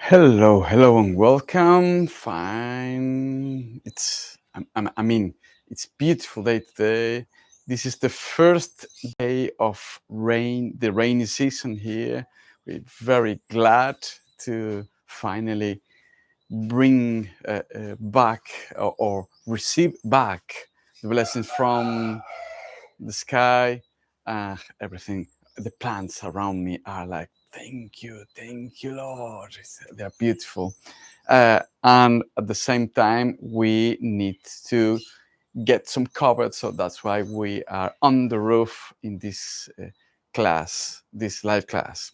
Hello, and welcome. Fine. I mean, it's beautiful day today. This is the first day of rain, the rainy season here. We're very glad to finally bring back or receive back the blessings from the sky. Everything, the plants around me are like, thank you, Lord. They're beautiful. And at the same time, we need to get some covered. So that's why we are on the roof in this class, this live class.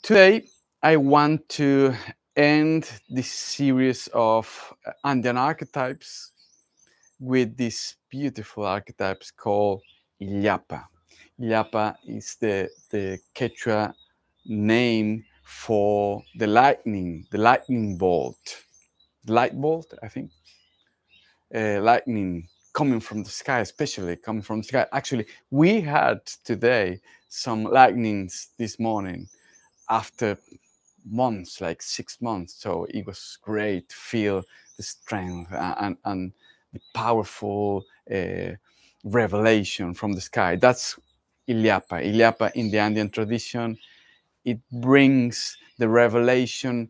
Today, I want to end this series of Andean archetypes with these beautiful archetypes called Illapa. Illapa is the Quechua name for the lightning bolt. Light bolt, I think. Lightning coming from the sky, especially coming from the sky. Actually, we had today some lightnings this morning after months, like 6 months. So it was great to feel the strength and the powerful revelation from the sky. That's Illapa. Illapa in the Andean tradition, it brings the revelation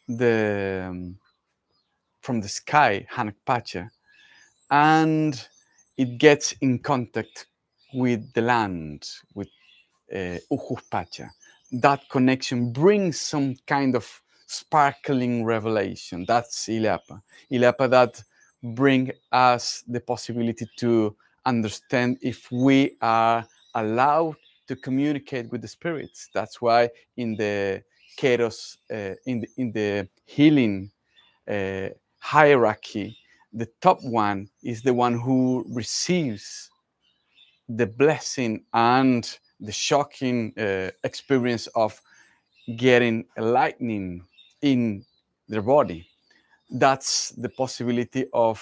the um, from the sky, Hanakpacha, and it gets in contact with the land, with Pacha. That connection brings some kind of sparkling revelation. That's Illapa. Illapa that bring us the possibility to understand if we are allowed to communicate with the spirits. That's why in the Keros, in the healing hierarchy, the top one is the one who receives the blessing and the shocking experience of getting a lightning in their body. That's the possibility of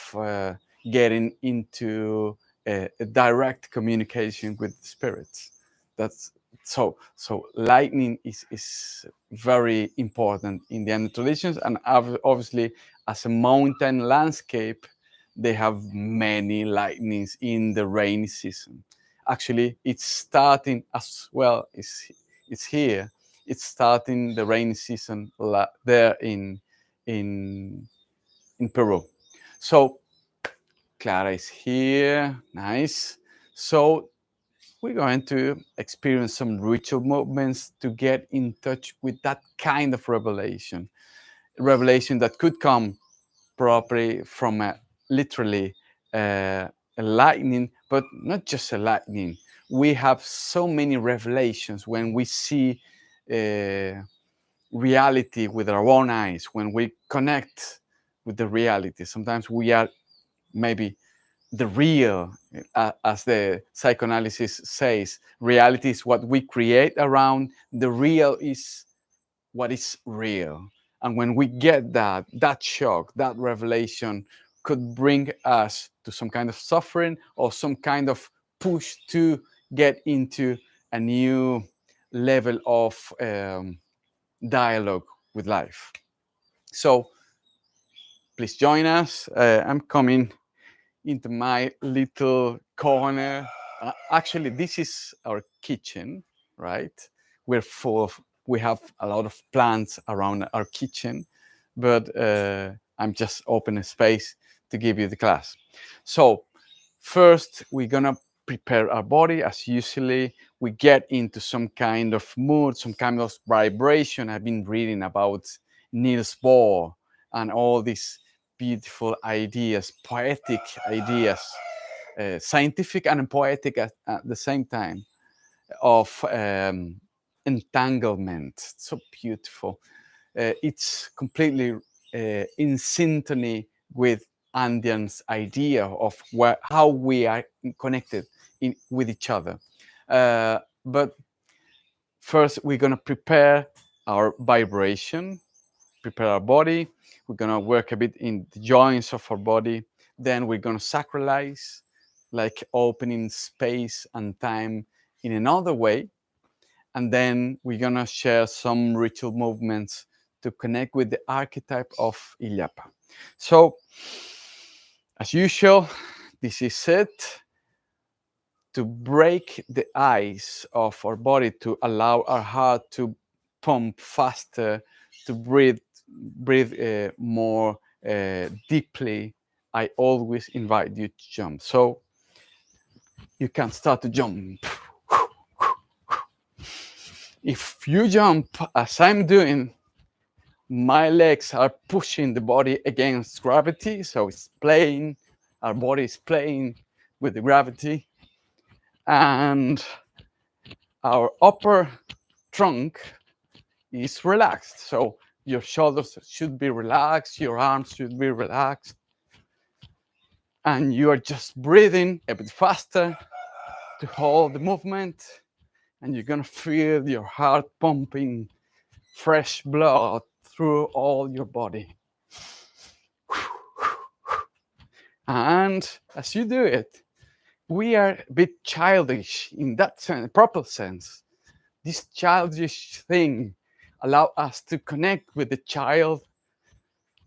getting into a direct communication with the spirits. That's so lightning is very important in the Andean traditions, and obviously as a mountain landscape, they have many lightnings in the rainy season. Actually, it's starting as well. It's here. It's starting the rainy season there in in Peru. So Clara is here. Nice. So we're going to experience some ritual movements to get in touch with that kind of revelation that could come properly from literally a lightning, but not just a lightning. We have so many revelations when we see reality with our own eyes, when we connect with the reality. Sometimes we are maybe the real, as the psychoanalysis says, reality is what we create around, the real is what is real. And when we get that shock, that revelation could bring us to some kind of suffering or some kind of push to get into a new level of dialogue with life. So please join us. I'm coming into my little corner. Actually, this is our kitchen, right? We're full of, we have a lot of plants around our kitchen, but I'm just opening space to give you the class. So first, we're gonna prepare our body as usually. We get into some kind of mood, some kind of vibration. I've been reading about Niels Bohr and all these beautiful ideas, poetic ideas, scientific and poetic at the same time, of entanglement. So beautiful. It's completely in symphony with Andean's idea of how we are connected with each other. But first, we're going to prepare our vibration, prepare our body. We're going to work a bit in the joints of our body. Then we're going to sacralize, like opening space and time in another way. And then we're gonna share some ritual movements to connect with the archetype of Illapa. So, as usual, this is it to break the ice of our body, to allow our heart to pump faster, to breathe more deeply. I always invite you to jump. So you can start to jump. If you jump as I'm doing, my legs are pushing the body against gravity. So it's playing, our body is playing with the gravity. And our upper trunk is relaxed. So your shoulders should be relaxed, your arms should be relaxed. And you are just breathing a bit faster to hold the movement. And you're gonna feel your heart pumping fresh blood through all your body. And as you do it, we are a bit childish in that sense, proper sense. This childish thing allow us to connect with the child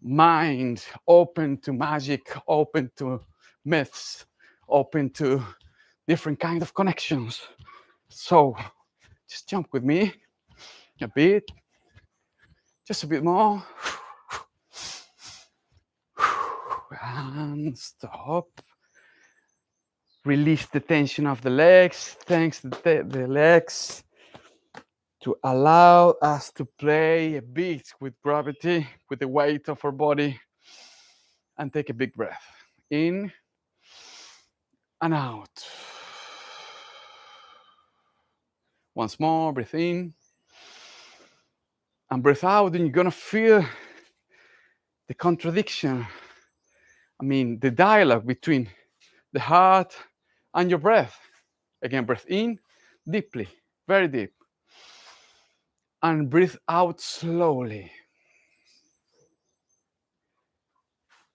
mind, open to magic, open to myths, open to different kind of connections. So just jump with me a bit, just a bit more. And stop. Release the tension of the legs. Thanks the legs to allow us to play a bit with gravity, with the weight of our body. And take a big breath. In and out. Once more, breathe in. And breathe out, and you're gonna feel the contradiction. I mean, the dialogue between the heart and your breath. Again, breathe in deeply, very deep. And breathe out slowly.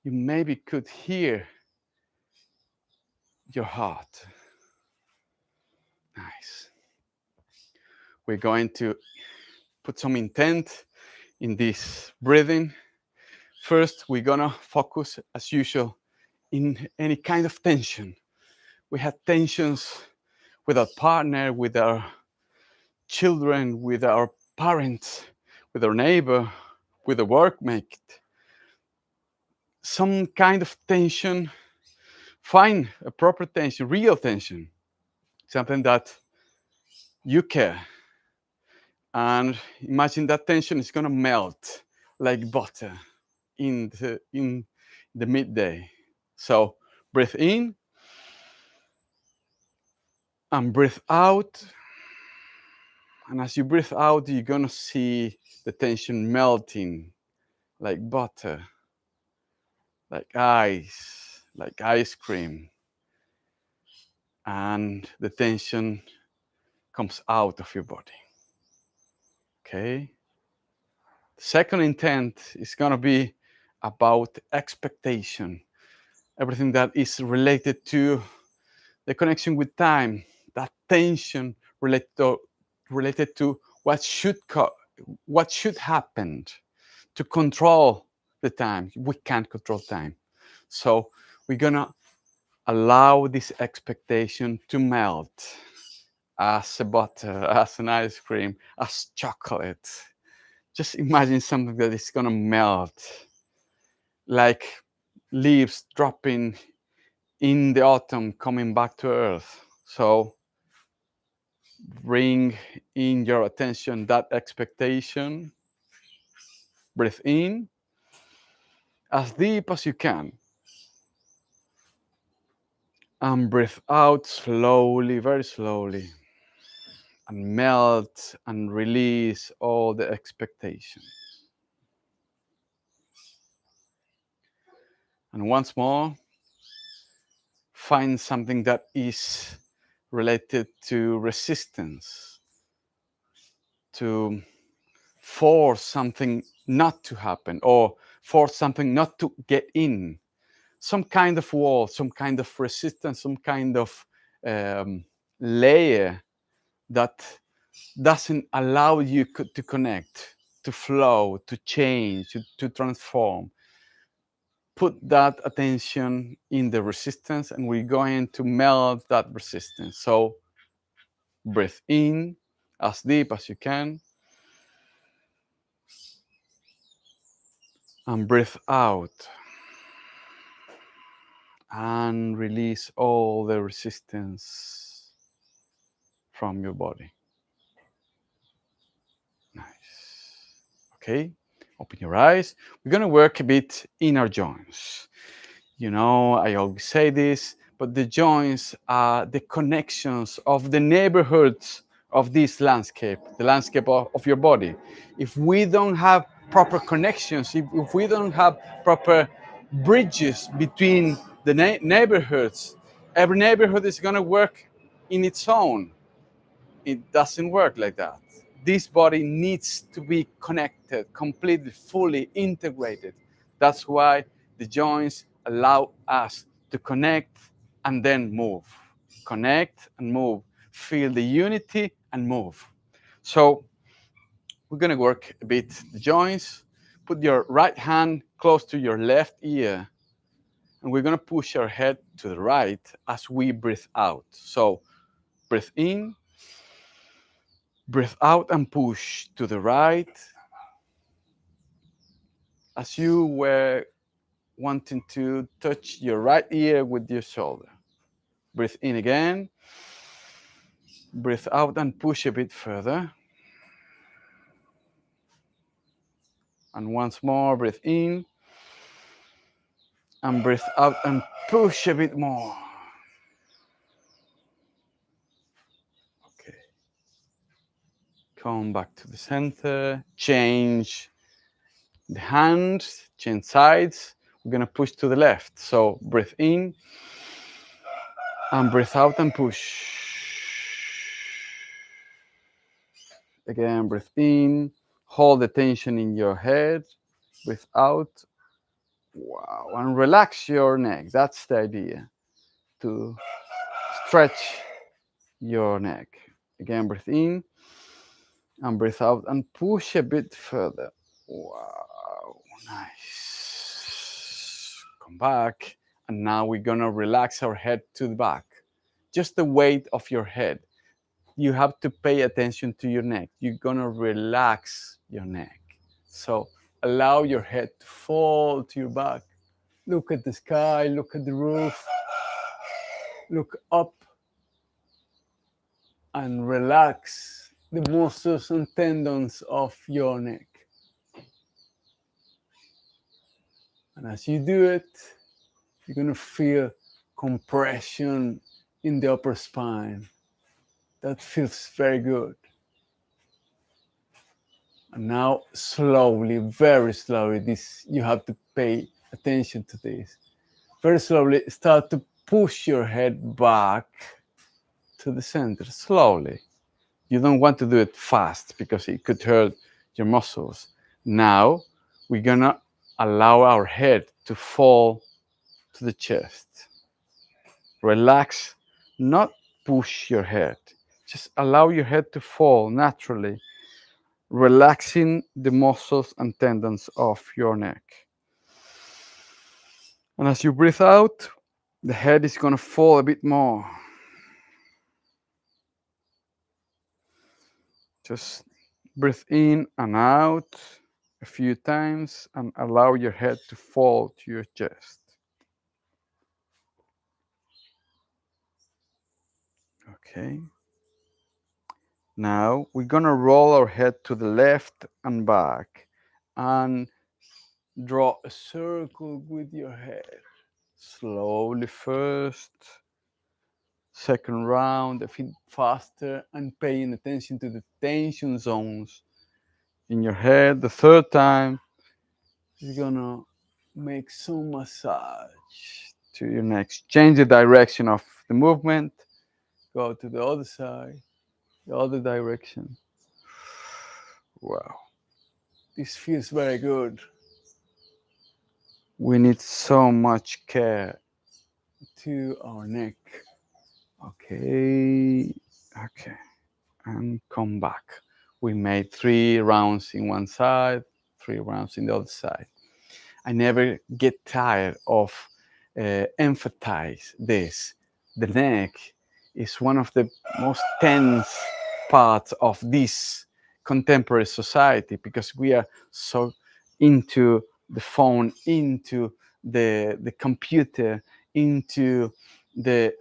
You maybe could hear your heart. Nice. We're going to put some intent in this breathing. First, we're gonna focus, as usual, in any kind of tension. We had tensions with our partner, with our children, with our parents, with our neighbor, with a workmate. Some kind of tension. Find a proper tension, real tension, something that you care. And imagine that tension is gonna melt like butter in the midday. So breathe in and breathe out. And as you breathe out, you're gonna see the tension melting like butter, like ice cream. And the tension comes out of your body. Okay? Second intent is gonna be about expectation. Everything that is related to the connection with time, that tension related to what should happen to control the time. We can't control time. So we're gonna allow this expectation to melt as a butter, as an ice cream, as chocolate. Just imagine something that is gonna melt like leaves dropping in the autumn coming back to earth. So bring in your attention that expectation. Breathe in as deep as you can. And breathe out slowly, very slowly. And melt and release all the expectation. And once more, find something that is related to resistance, to force something not to happen or force something not to get in. Some kind of wall, some kind of resistance, some kind of layer that doesn't allow you to connect, to flow, to change, to transform, put that attention in the resistance, and we're going to melt that resistance. So breathe in as deep as you can, and breathe out, and release all the resistance from your body. Nice. Okay, open your eyes. We're gonna work a bit in our joints. You know, I always say this, but the joints are the connections of the neighborhoods of this landscape, the landscape of your body. If we don't have proper connections, if we don't have proper bridges between the neighborhoods, every neighborhood is going to work in its own. It doesn't work like that. This body needs to be connected, completely, fully integrated. That's why the joints allow us to connect and then move. Connect and move. Feel the unity and move. So we're gonna work a bit the joints. Put your right hand close to your left ear, and we're gonna push our head to the right as we breathe out. So breathe in, breathe out and push to the right as you were wanting to touch your right ear with your shoulder. Breathe in again. Breathe out and push a bit further. And once more, breathe in. And breathe out and push a bit more. Okay. Come back to the center. Change the hands, change sides. We're going to push to the left. So breathe in. And breathe out and push. Again, breathe in. Hold the tension in your head. Breathe out. Wow. And relax your neck. That's the idea. To stretch your neck. Again, breathe in. And breathe out and push a bit further. Wow. Nice. Come back. And now we're going to relax our head to the back. Just the weight of your head. You have to pay attention to your neck. You're going to relax your neck. So allow your head to fall to your back. Look at the sky, look at the roof, look up, and relax the muscles and tendons of your neck. And as you do it, you're going to feel compression in the upper spine. That feels very good. And now slowly, very slowly, you have to pay attention to this. Very slowly, start to push your head back to the center, slowly. You don't want to do it fast because it could hurt your muscles. Now, we're gonna allow our head to fall to the chest. Relax, not push your head. Just allow your head to fall naturally, relaxing the muscles and tendons of your neck. And as you breathe out, the head is going to fall a bit more. Just breathe in and out a few times and allow your head to fall to your chest. Okay. Now we're going to roll our head to the left and back and draw a circle with your head. Slowly first, second round, a bit faster, and paying attention to the tension zones in your head. The third time, you're gonna make some massage to your neck. Change the direction of the movement. Go to the other side, the other direction. Wow. This feels very good. We need so much care to our neck. Okay. Okay. and come back. We made 3 rounds in one side, 3 rounds in the other side. I never get tired of emphasize this. The neck is one of the most tense parts of this contemporary society because we are so into the phone, into the computer, into the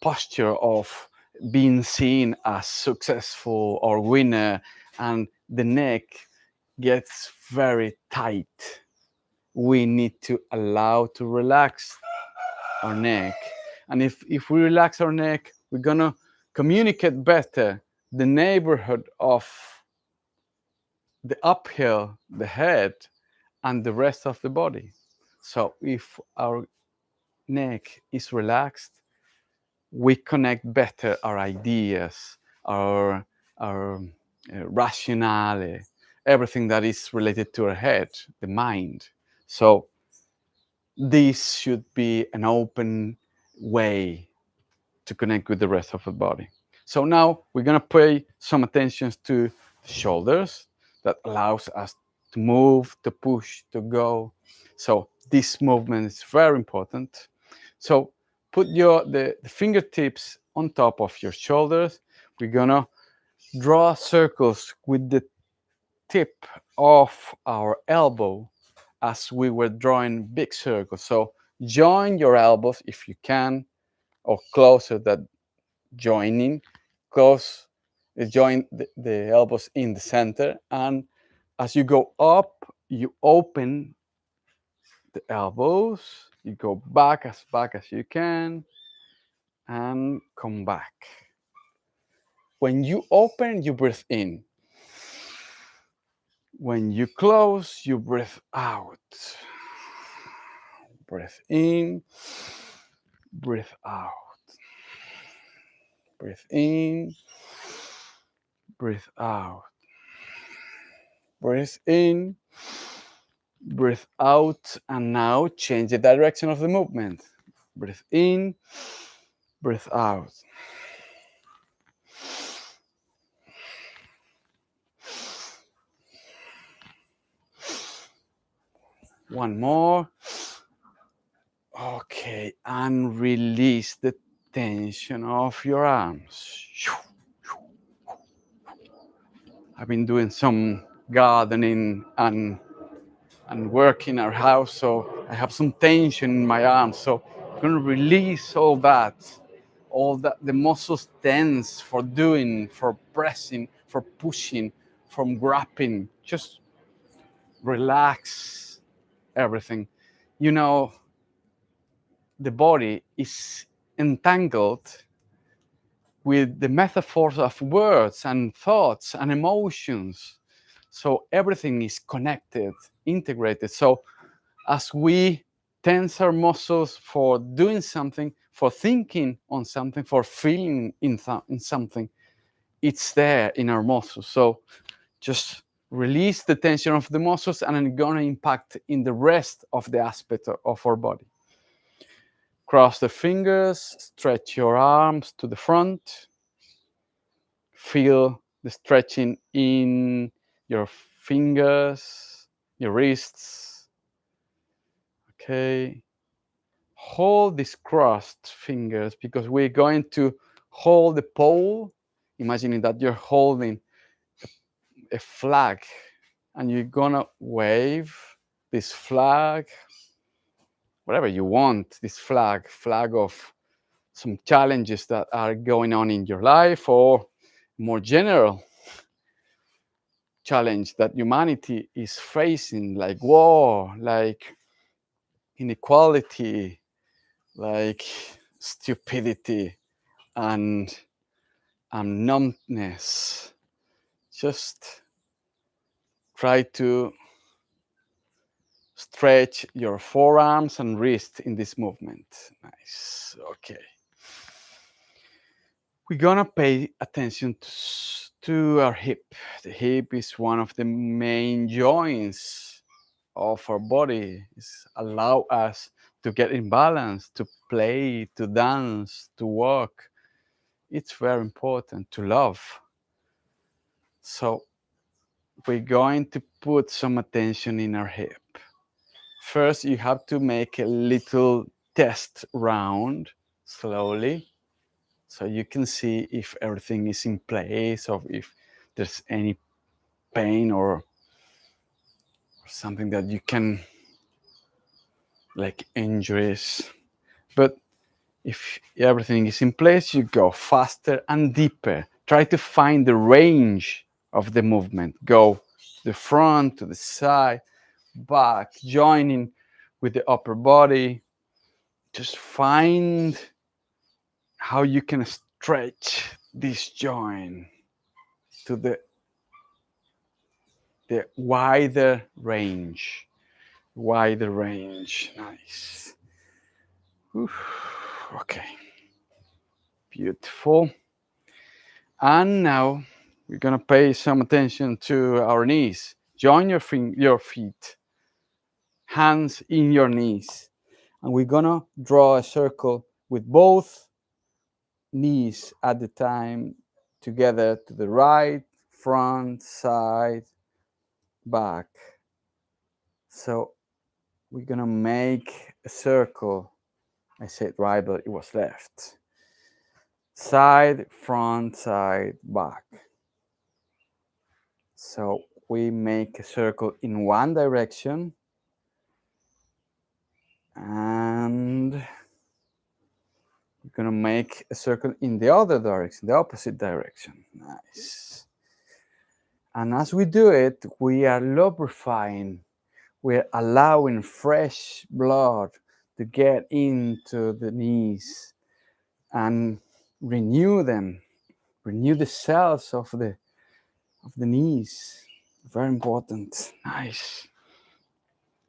posture of being seen as successful or winner, and the neck gets very tight. We need to allow to relax our neck. And if we relax our neck, we're gonna communicate better the neighborhood of the uphill, the head, and the rest of the body. So if our neck is relaxed, we connect better our ideas, our rationale, everything that is related to our head, the mind. So this should be an open way to connect with the rest of the body. So now we're gonna pay some attention to the shoulders that allows us to move, to push, to go. So this movement is very important. So put the fingertips on top of your shoulders. We're gonna draw circles with the tip of our elbow as we were drawing big circles. So join your elbows if you can, or closer than joining. Close, join the elbows in the center, and as you go up, you open the elbows. You go back as you can, and come back. When you open, you breathe in. When you close, you breathe out. Breathe in, breathe out. Breathe in, breathe out. Breathe in, breathe out, and now change the direction of the movement. Breathe in, breathe out. One more. Okay, and release the tension of your arms. I've been doing some gardening and work in our house, so I have some tension in my arms. So I'm gonna release all that the muscles tense for doing, for pressing, for pushing, from grabbing. Just relax everything. You know, the body is entangled with the metaphors of words and thoughts and emotions. So everything is connected, integrated. So as we tense our muscles for doing something, for thinking on something, for feeling in something, it's there in our muscles. So just release the tension of the muscles, and it's gonna impact in the rest of the aspect of our body. Cross the fingers, stretch your arms to the front. Feel the stretching in your fingers, your wrists. Okay. Hold these crossed fingers because we're going to hold the pole, imagining that you're holding a flag and you're gonna wave this flag, whatever you want, this flag of some challenges that are going on in your life, or more general challenge that humanity is facing, like war, like inequality, like stupidity, and numbness. Just try to stretch your forearms and wrist in this movement. Nice. Okay. We're gonna pay attention to our hip. The hip is one of the main joints of our body. It's allow us to get in balance, to play, to dance, to walk. it's very important to love. So we're going to put some attention in our hip. First, you have to make a little test round slowly so you can see if everything is in place or if there's any pain or something that you can, like injuries. But if everything is in place, you go faster and deeper. Try to find the range of the movement. Go to the front, to the side, back, joining with the upper body. Just find how you can stretch this joint to the wider range. Wider range. Nice. Okay. Beautiful. And now we're gonna pay some attention to our knees. Join your feet, hands in your knees, and we're gonna draw a circle with both knees at the time together to the right, front, side, back. So we're gonna make a circle. I said right, but it was left. Side, front, side, back. So we make a circle in one direction and we're gonna make a circle in the other direction, the opposite direction. Nice. And as we do it, we are lubrifying, we're allowing fresh blood to get into the knees and renew them, renew the cells of the knees. Very important. Nice.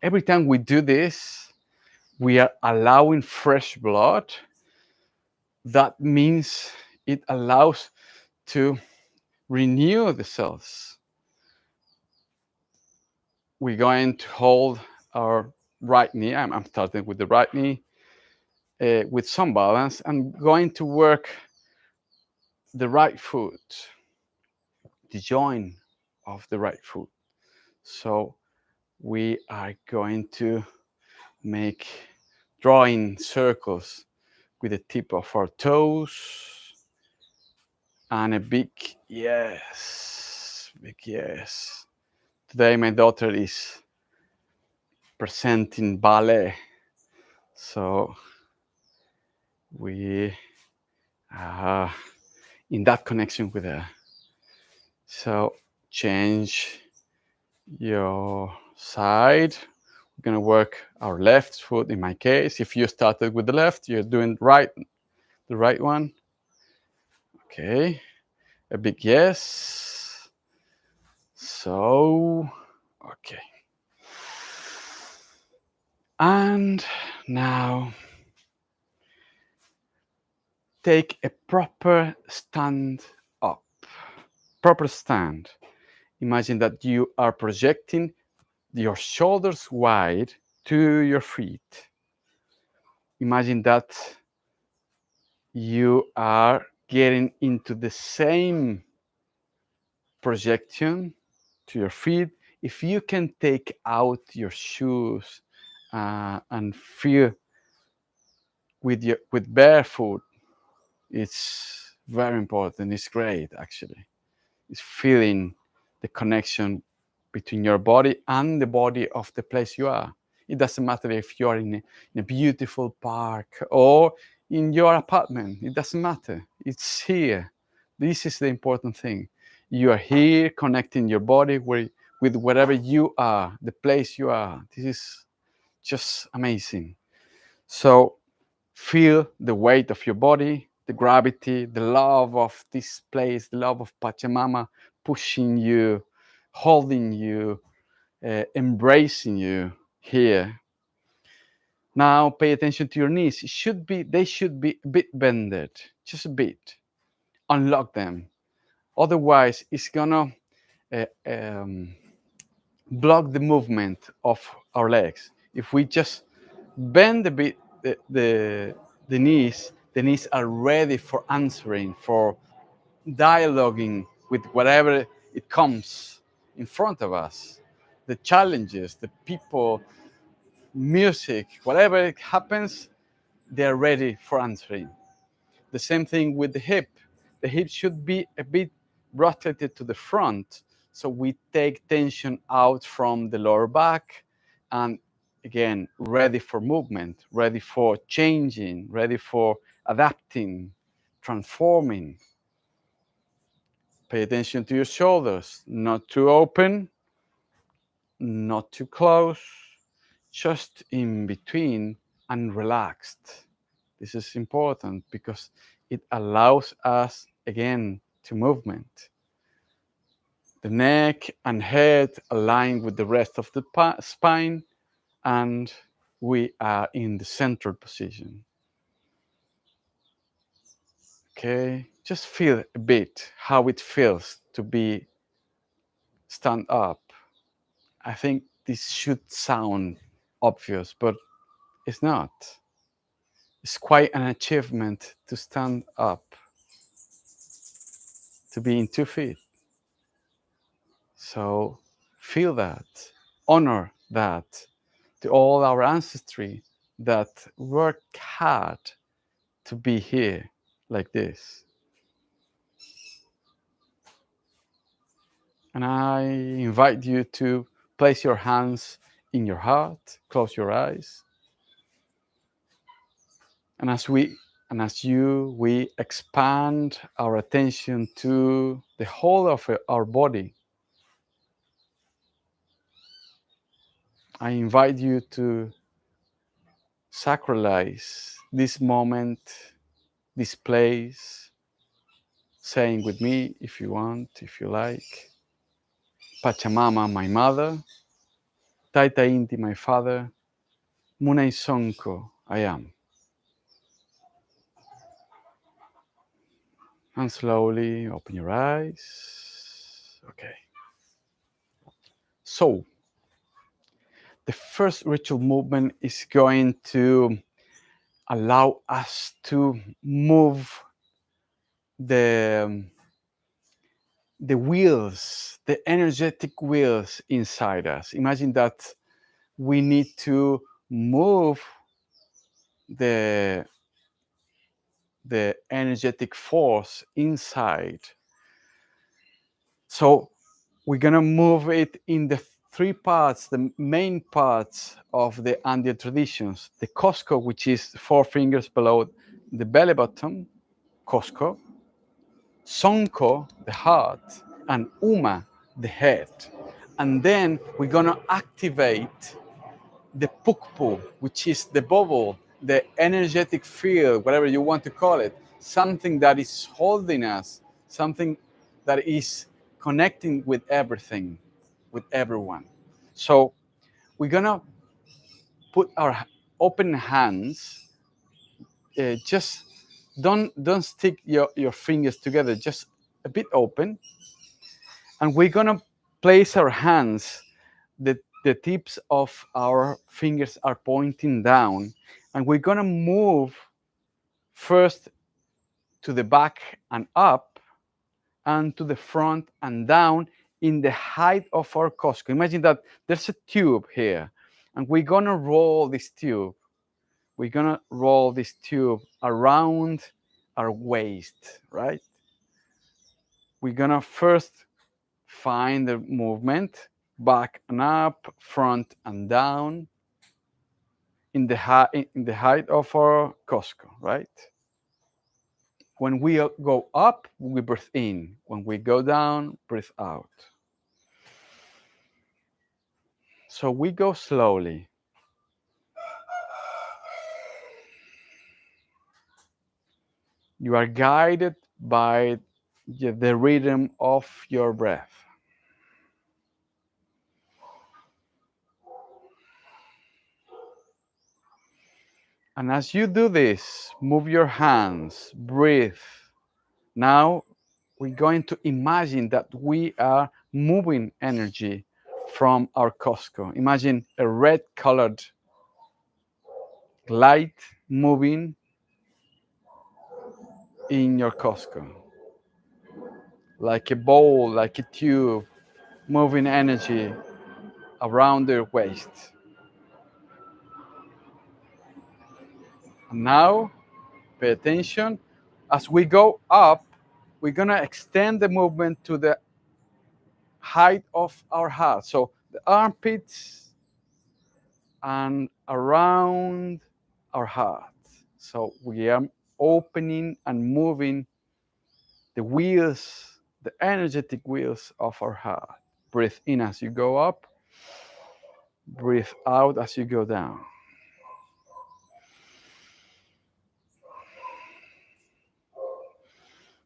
Every time we do this, we are allowing fresh blood. That means it allows to renew the cells. We're going to hold our right knee. I'm starting with the right knee with some balance. I'm going to work the right foot, the joint of the right foot. So we are going to make drawing circles with the tip of our toes and a big yes, big yes. Today my daughter is presenting ballet, so we are in that connection with her. So change your side. We're gonna work our left foot in my case. If you started with the left, you're doing the right one. Okay, a big yes. So, okay. And now take a proper stand up. Proper stand. Imagine that you are projecting your shoulders wide to your feet. Imagine that you are getting into the same projection to your feet. If you can take out your shoes and feel with barefoot, it's very important. It's great, actually. It's feeling the connection between your body and the body of the place you are. It doesn't matter if you are in a beautiful park or in your apartment. It doesn't matter. It's here. This is the important thing. You are here connecting your body with wherever you are, the place you are. This is just amazing. So feel the weight of your body, the gravity, the love of this place, the love of Pachamama pushing you, holding you, embracing you here. Now pay attention to your knees. They should be a bit bended, just a bit. Unlock them. Otherwise, it's gonna block the movement of our legs. If we just bend a bit the knees, The knees are ready for answering, for dialoguing with whatever it comes in front of us. The challenges, the people, music, whatever it happens, they're ready for answering. The same thing with the hip. The hip should be a bit rotated to the front, so we take tension out from the lower back, and again, ready for movement, ready for changing, ready for adapting, transforming. Pay attention to your shoulders, not too open, not too close, just in between and relaxed. This is important because it allows us again to movement. The neck and head align with the rest of the spine, and we are in the central position. Okay, just feel a bit how it feels to be stand up. I think this should sound obvious, but it's not. It's quite an achievement to stand up, to be in 2 feet. So feel that, honor that, to all our ancestry that worked hard to be here like this. And I invite you to place your hands in your heart, close your eyes. And we expand our attention to the whole of our body. I invite you to sacralize this moment, this place, saying with me if you want, if you like. Pachamama, my mother. Taita Inti, my father. Munai Sonko, I am. And slowly open your eyes. Okay. So, the first ritual movement is going to allow us to move the wheels, the energetic wheels inside us. Imagine that we need to move the energetic force inside. So we're gonna move it in the three parts, the main parts of the Andean traditions. The Cosco, which is 4 fingers below the belly button, Cosco. Sonko, the heart, and Uma, the head. And then we're gonna activate the Pukpu, which is the bubble, the energetic field, whatever you want to call it, something that is holding us, something that is connecting with everything, with everyone. So we're gonna put our open hands, just don't stick your fingers together, just a bit open. And we're gonna place our hands, the tips of our fingers are pointing down, and we're gonna move first to the back and up, and to the front and down in the height of our Cosco. Imagine that there's a tube here, and we're gonna roll this tube. We're gonna roll this tube around our waist, right? We're gonna first find the movement back and up, front and down, in the height of our Cosco, right? When we go up, we breathe in. When we go down, breathe out. So we go slowly. You are guided by the rhythm of your breath. And as you do this, move your hands, breathe. Now we're going to imagine that we are moving energy from our Cosco. Imagine a red colored light moving in your Costco, like a bowl, like a tube, moving energy around their waist. And now, pay attention. As we go up, we're gonna extend the movement to the height of our heart. So the armpits and around our heart. So we are opening and moving the wheels, the energetic wheels of our heart. Breathe in as you go up, breathe out as you go down.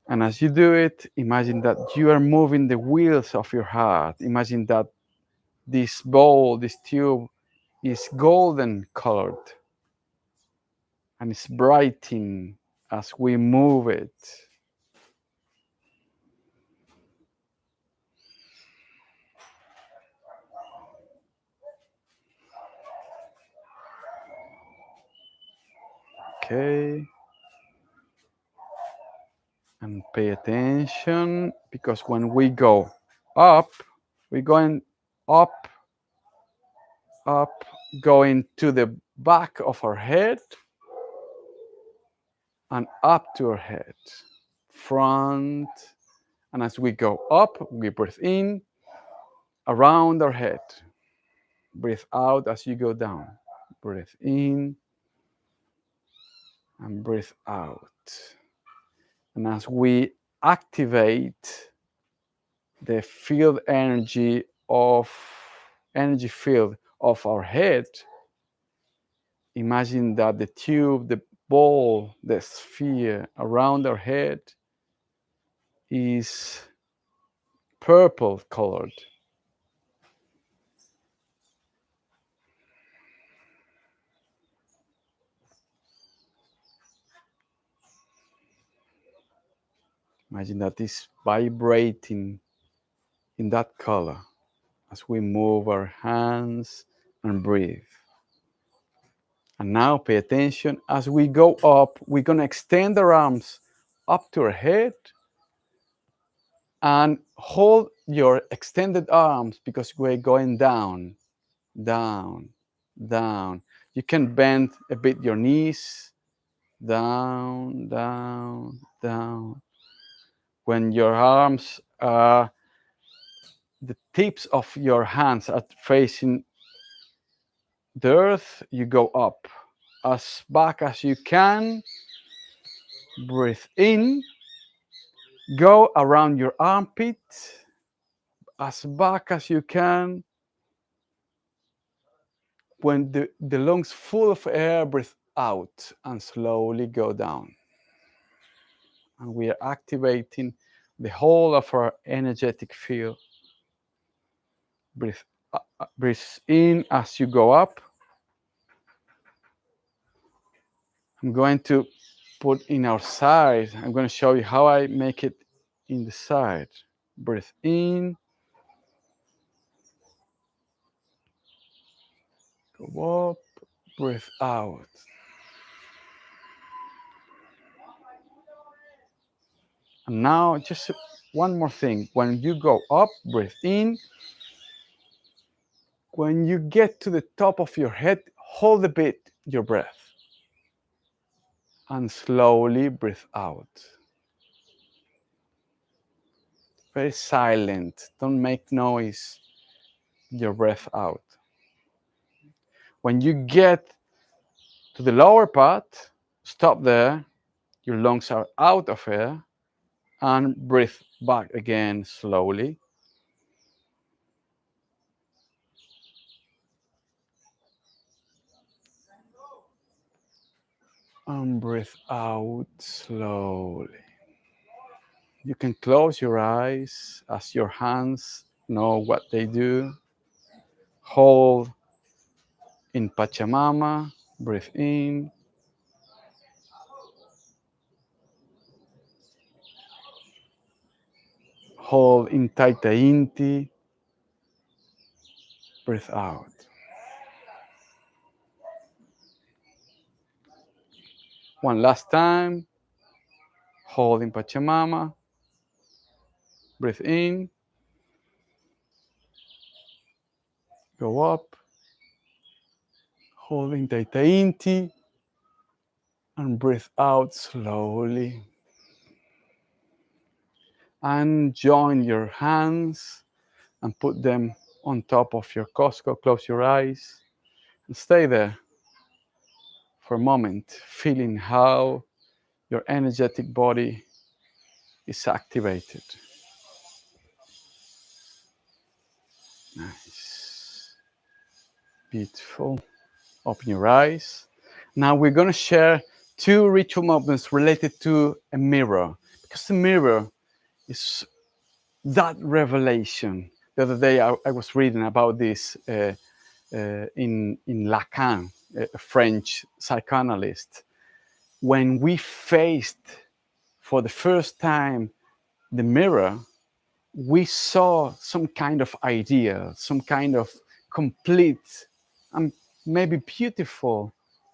And as you do it, imagine that you are moving the wheels of your heart. Imagine that this bowl, this tube, is golden colored and it's brightening as we move it. Okay. And pay attention because when we go up, we're going up, up, going to the back of our head and up to our head, front. And as we go up, we breathe in around our head. Breathe out as you go down. Breathe in and breathe out. And as we activate the field energy field of our head, imagine that the tube, the ball, the sphere around our head is purple colored. Imagine that is vibrating in that color as we move our hands and breathe. And now pay attention. As we go up, we're going to extend our arms up to our head and hold your extended arms because we're going down, down, down. You can bend a bit your knees, down, down, down. When your arms are, the tips of your hands are facing the earth, you go up as back as you can. Breathe in, go around your armpit as back as you can. When the lungs full of air, breathe out and slowly go down. And we are activating the whole of our energetic field. Breathe in as you go up. I'm going to put in our side. I'm going to show you how I make it in the side. Breathe in. Go up. Breathe out. And now just one more thing. When you go up, breathe in. When you get to the top of your head, hold a bit your breath. And slowly breathe out. Very silent. Don't make noise. Your breath out. When you get to the lower part, stop there. Your lungs are out of air. And breathe back again slowly. And breathe out slowly. You can close your eyes as your hands know what they do. Hold in Pachamama, breathe in. Hold in Taita Inti, breathe out. One last time. Holding Pachamama. Breathe in. Go up. Holding Taita Inti. And breathe out slowly. And join your hands and put them on top of your Costco. Close your eyes and stay there for a moment, feeling how your energetic body is activated. Nice. Beautiful. Open your eyes. Now we're going to share 2 ritual movements related to a mirror, because the mirror is that revelation. The other day I was reading about this in Lacan, a French psychoanalyst. When we faced for the first time the mirror, we saw some kind of idea, some kind of complete and maybe beautiful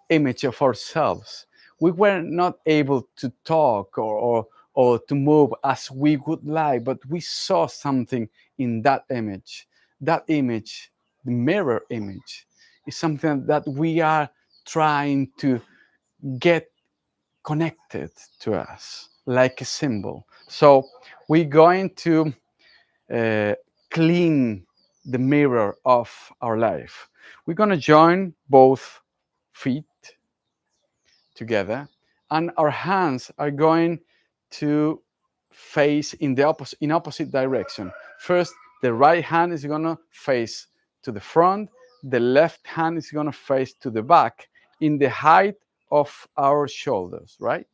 image of ourselves. We were not able to talk or to move as we would like, but we saw something in that image. That image, the mirror image, is something that we are trying to get connected to us like a symbol. So we're going to clean the mirror of our life. We're going to join both feet together, and our hands are going to face in the opposite direction. First, the right hand is going to face to the front, the left hand is going to face to the back in the height of our shoulders, right?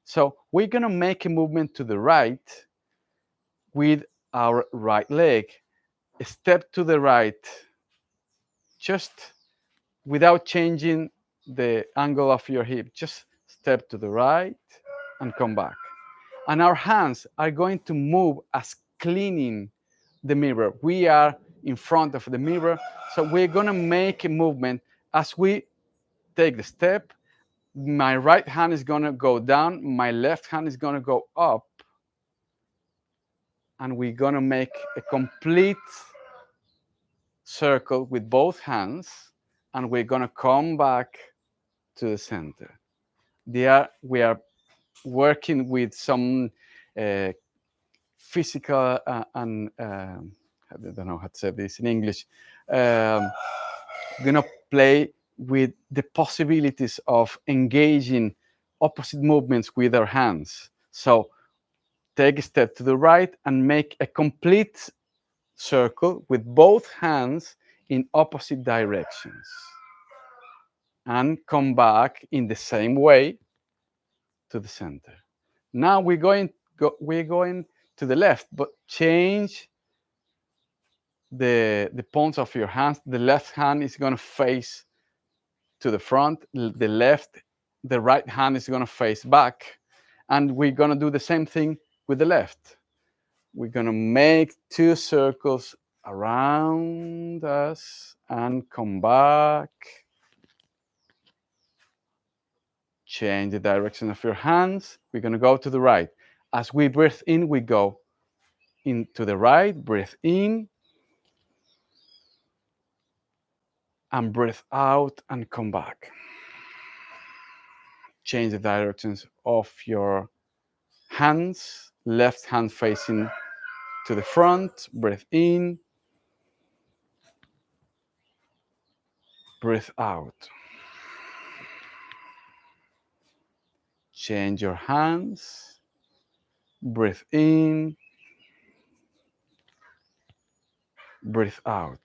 So we're going to make a movement to the right with our right leg. A step to the right, just without changing the angle of your hip. Just step to the right and come back. And our hands are going to move as cleaning the mirror. We are in front of the mirror, so we're going to make a movement as we take the step. My right hand is going to go down, my left hand is going to go up, and we're going to make a complete circle with both hands, and we're going to come back to the center. We are working with some physical and I don't know how to say this in English. We're going to play with the possibilities of engaging opposite movements with our hands. So take a step to the right and make a complete circle with both hands in opposite directions. And come back in the same way to the center. Now we're going to the left, but change the palms of your hands. The left hand is going to face to the front. The right hand is going to face back. And we're going to do the same thing with the left. We're going to make 2 circles around us and come back. Change the direction of your hands. We're going to go to the right. As we breathe in, we go into the right. Breathe in. And breathe out and come back. Change the directions of your hands. Left hand facing to the front. Breathe in. Breathe out. Change your hands. Breathe in. Breathe out.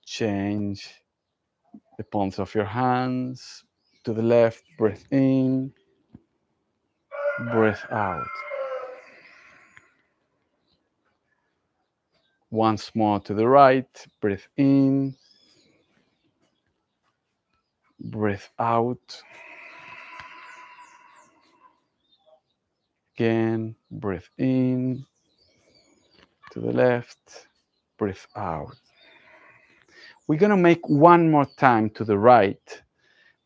Change the palms of your hands to the left. Breathe in. Breathe out. Once more to the right. Breathe in. Breathe out. Again, breathe in. To the left. Breathe out. We're going to make one more time to the right,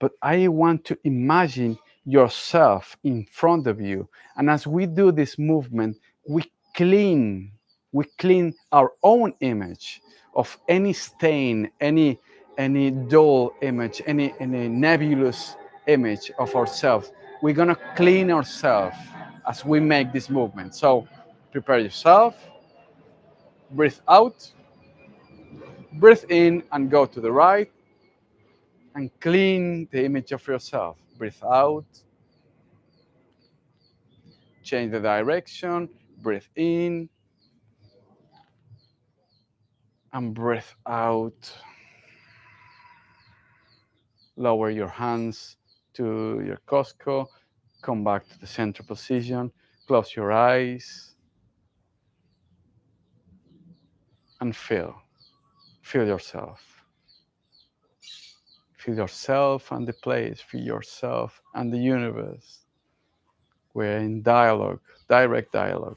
but I want to imagine yourself in front of you. And as we do this movement, clean we clean our own image of any stain, any dull image, any nebulous image of ourselves. We're gonna clean ourselves as we make this movement. So prepare yourself, breathe out, breathe in and go to the right and clean the image of yourself. Breathe out, change the direction, breathe in and breathe out. Lower your hands to your Costco, come back to the center position, close your eyes, and feel yourself. Feel yourself and the place, feel yourself and the universe. We're in dialogue, direct dialogue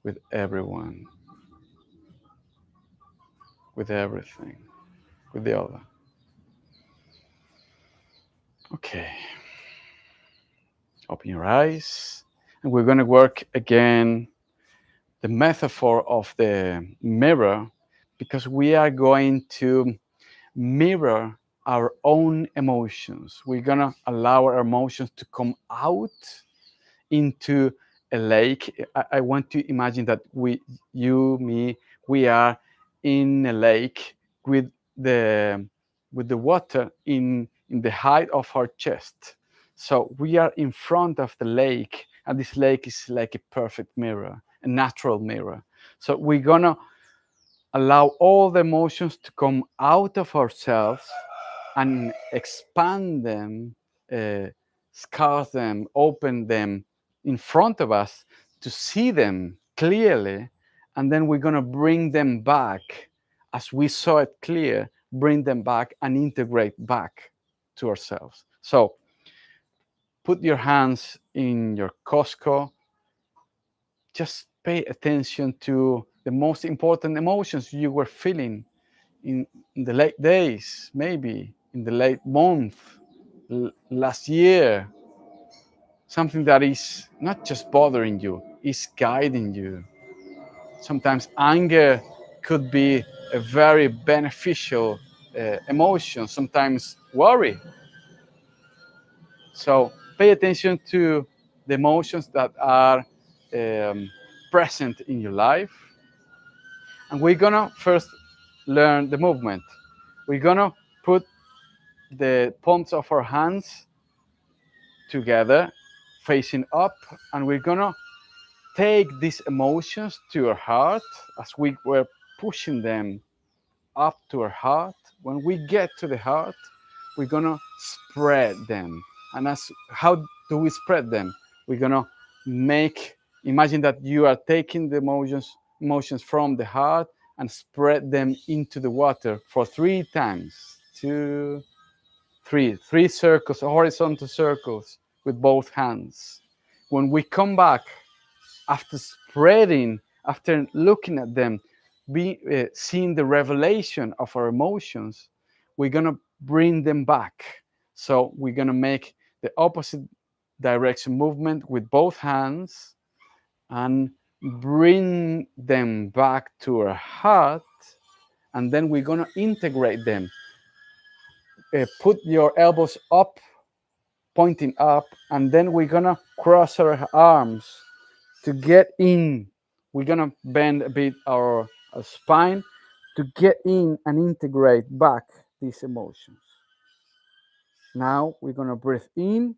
with everyone, with everything, with the other. Okay. Open your eyes, and we're going to work again the metaphor of the mirror, because we are going to mirror our own emotions. We're going to allow our emotions to come out into a lake. I want to imagine that you, me, we are in a lake with the water in the height of our chest. So we are in front of the lake, and this lake is like a perfect mirror, a natural mirror. So we're gonna allow all the emotions to come out of ourselves and expand them, scarce them, open them in front of us to see them clearly. And then we're gonna bring them back as we saw it clear, bring them back and integrate back to ourselves. So put your hands in your Costco. Just pay attention to the most important emotions you were feeling in the late days, maybe in the late month, last year. Something that is not just bothering you, is guiding you. Sometimes anger could be a very beneficial emotion, sometimes worry. So pay attention to the emotions that are present in your life. And we're gonna first learn the movement. We're gonna put the palms of our hands together, facing up, and we're gonna take these emotions to our heart as we were pushing them up to our heart. When we get to the heart, we're gonna spread them. And how do we spread them? We're gonna imagine that you are taking the emotions from the heart and spread them into the water for 3 times. 2, 3 circles, horizontal circles with both hands. When we come back after spreading, after looking at them, seeing the revelation of our emotions, we're gonna bring them back. So we're gonna make the opposite direction movement with both hands and bring them back to our heart, and then we're gonna integrate them. Put your elbows up, pointing up, and then we're gonna cross our arms to get in. We're gonna bend a bit our spine to get in and integrate back these emotions. Now we're gonna breathe in,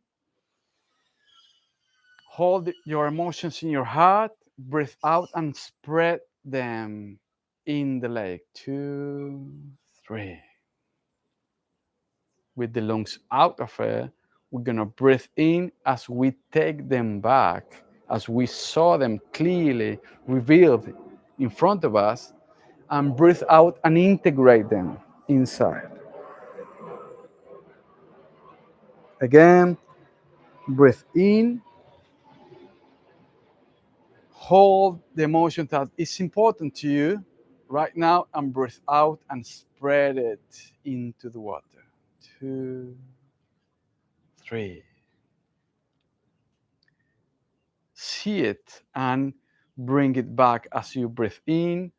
hold your emotions in your heart, breathe out and spread them in the lake. 2, 3. With the lungs out of air, we're gonna breathe in as we take them back, as we saw them clearly revealed in front of us, and breathe out and integrate them inside. Again, breathe in, hold the emotion that is important to you right now, and breathe out and spread it into the water. 2, 3. See it and bring it back as you breathe in.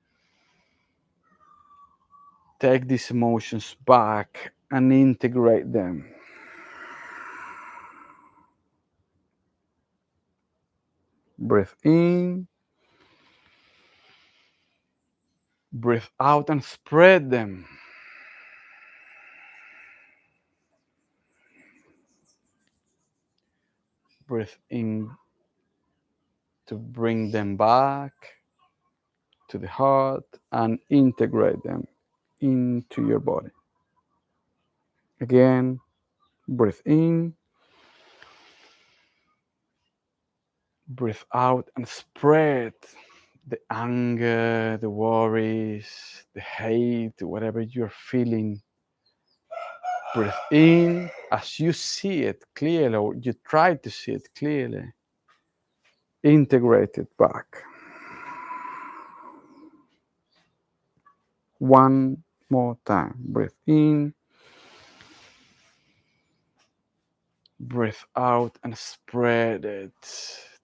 Take these emotions back and integrate them. Breathe in. Breathe out and spread them. Breathe in to bring them back to the heart and integrate them into your body. Again, breathe in. Breathe out and spread the anger, the worries, the hate, whatever you're feeling. Breathe in as you see it clearly, or you try to see it clearly. Integrate it back. One more time. Breathe in. Breathe out and spread it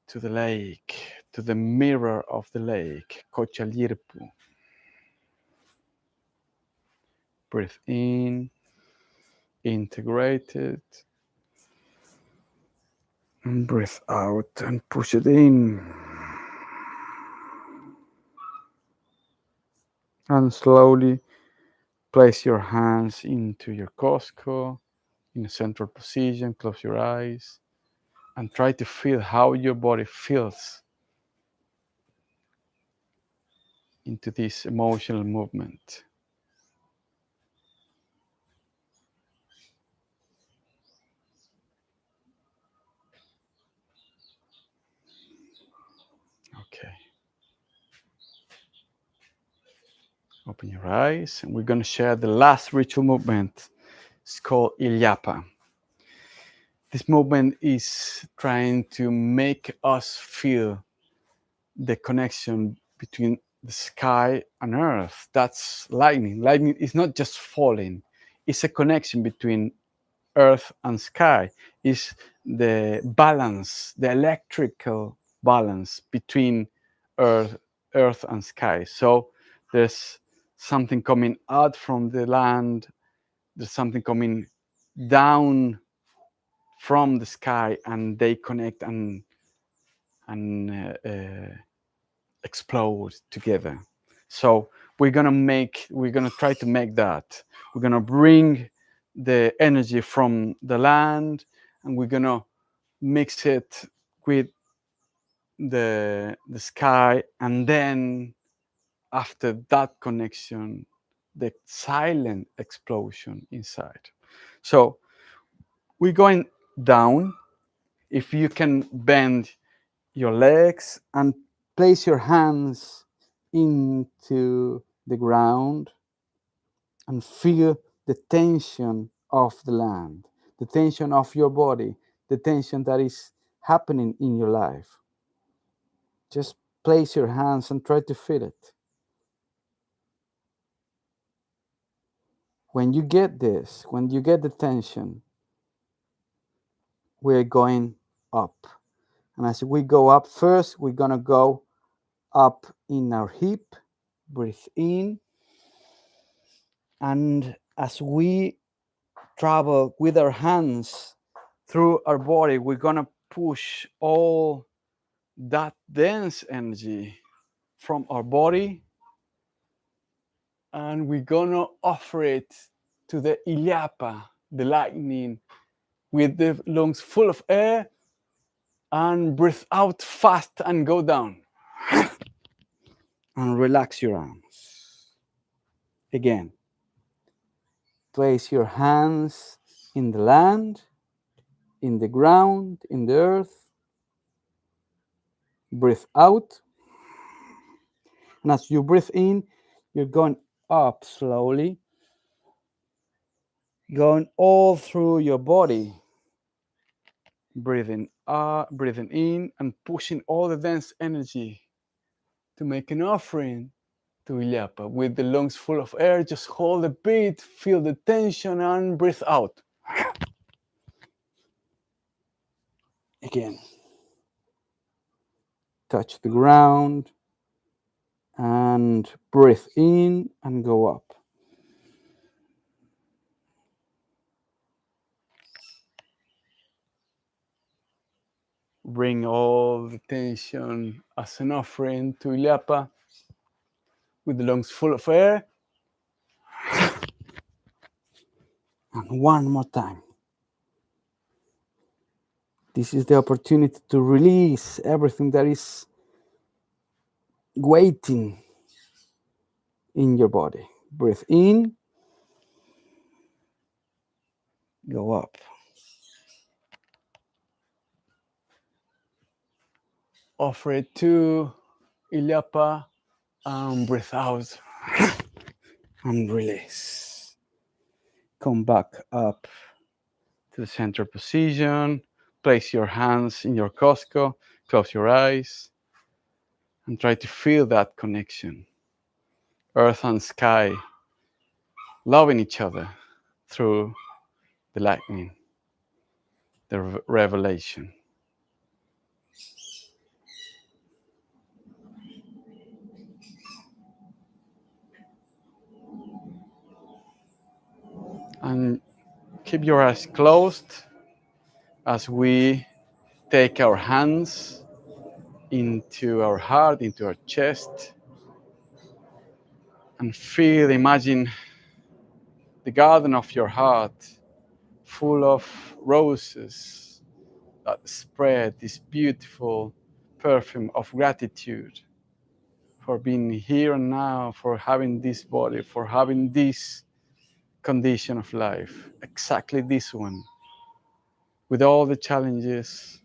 to the lake, to the mirror of the lake, Kochallirpu. Breathe in, integrate it, and breathe out and push it in. And slowly place your hands into your Costco in a central position. Close your eyes and try to feel how your body feels into this emotional movement. Okay. Open your eyes, and we're going to share the last ritual movement. It's called Illapa. This movement is trying to make us feel the connection between the sky and earth. That's lightning. Lightning is not just falling, it's a connection between earth and sky. It's the balance, the electrical balance between earth and sky. So there's something coming out from the land, there's something coming down from the sky, and they connect and explode together. So we're gonna try to make that. We're gonna bring the energy from the land, and we're gonna mix it with the sky, and then after that connection, the silent explosion inside. So we're going down. If you can bend your legs and place your hands into the ground and feel the tension of the land, the tension of your body, the tension that is happening in your life. Just place your hands and try to feel it. When you get this, when you get the tension, we're going up. And as we go up, first we're going to go up in our hip. Breathe in. And as we travel with our hands through our body, we're going to push all that dense energy from our body, and we're going to offer it to the Illapa, the lightning, with the lungs full of air, and breathe out fast and go down. And relax your arms. Again, place your hands in the land, in the ground, in the earth. Breathe out. And as you breathe in, you're going up slowly, going all through your body. Breathing in and pushing all the dense energy to make an offering to Illapa with the lungs full of air. Just hold the beat, feel the tension, and breathe out. Again. Touch the ground and breathe in and go up. Bring all the tension as an offering to Illapa with the lungs full of air. And one more time. This is the opportunity to release everything that is waiting in your body. Breathe in, go up. Offer it to Illapa and breathe out and release. Come back up to the center position. Place your hands in your Costco. Close your eyes and try to feel that connection. Earth and sky loving each other through the lightning, the revelation. And keep your eyes closed as we take our hands into our heart, into our chest, and feel, imagine the garden of your heart full of roses that spread this beautiful perfume of gratitude for being here and now, for having this body, for having this condition of life, exactly this one, with all the challenges.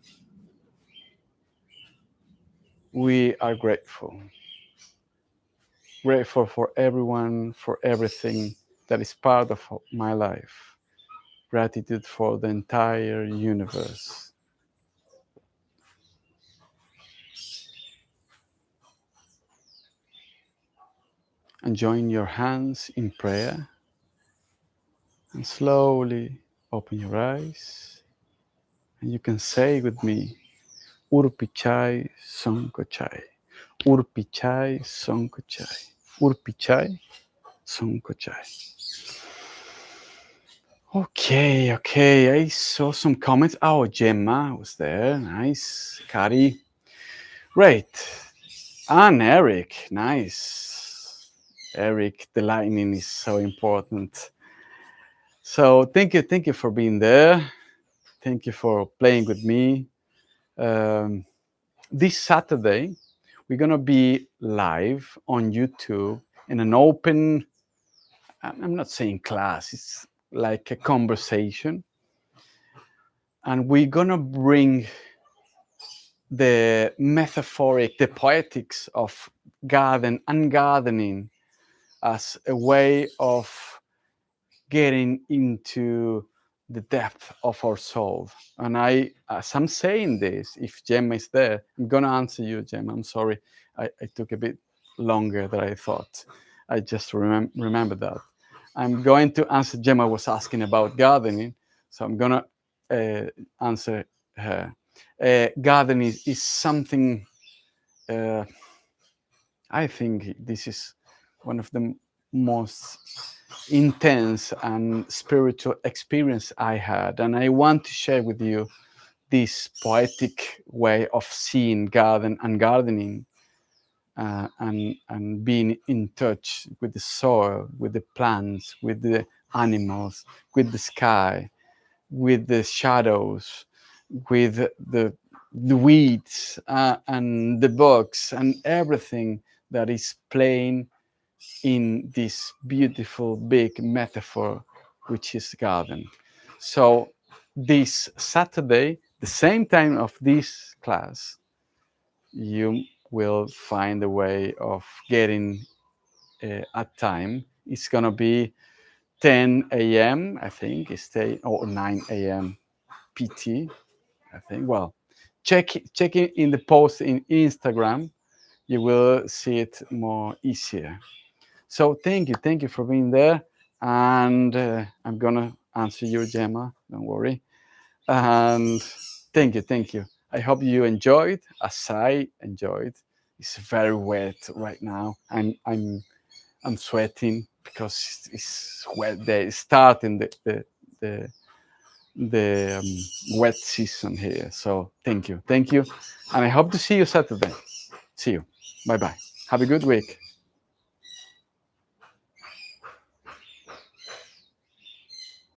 We are grateful. Grateful for everyone, for everything that is part of my life. Gratitude for the entire universe. And join your hands in prayer. And slowly open your eyes. And you can say with me, Urpichai Sonkochai. Urpichai Sonkochai. Urpichai Sonkochai. Okay. I saw some comments. Oh, Gemma was there. Nice. Kari. Great. And Eric. Nice. Eric, the lightning is so important. So thank you for being there. Thank you for playing with me. This Saturday, we're gonna be live on YouTube in an open, I'm not saying class, it's like a conversation. And we're gonna bring the metaphoric, the poetics of garden and gardening as a way of getting into the depth of our soul. And as I'm saying this, if Gemma is there, I'm gonna answer you, Gemma. I'm sorry, I took a bit longer than I thought. I just remember that. I'm going to answer. Gemma was asking about gardening, so I'm gonna answer her. Gardening is something. I think this is one of the most intense and spiritual experience I had, and I want to share with you this poetic way of seeing garden and gardening, and being in touch with the soil, with the plants, with the animals, with the sky, with the shadows, with the weeds, and the bugs and everything that is playing in this beautiful big metaphor, which is garden. So this Saturday, the same time of this class, you will find a way of getting a time. It's gonna be 10 a.m. I think, or 9 a.m. PT. I think. Well, check it in the post in Instagram. you will see it more easier. So thank you for being there, and I'm gonna answer you, Gemma. Don't worry. And thank you. I hope you enjoyed as I enjoyed. It's very wet right now. I'm sweating because it's wet day. It's starting the wet season here. So thank you, and I hope to see you Saturday. See you. Bye bye. Have a good week.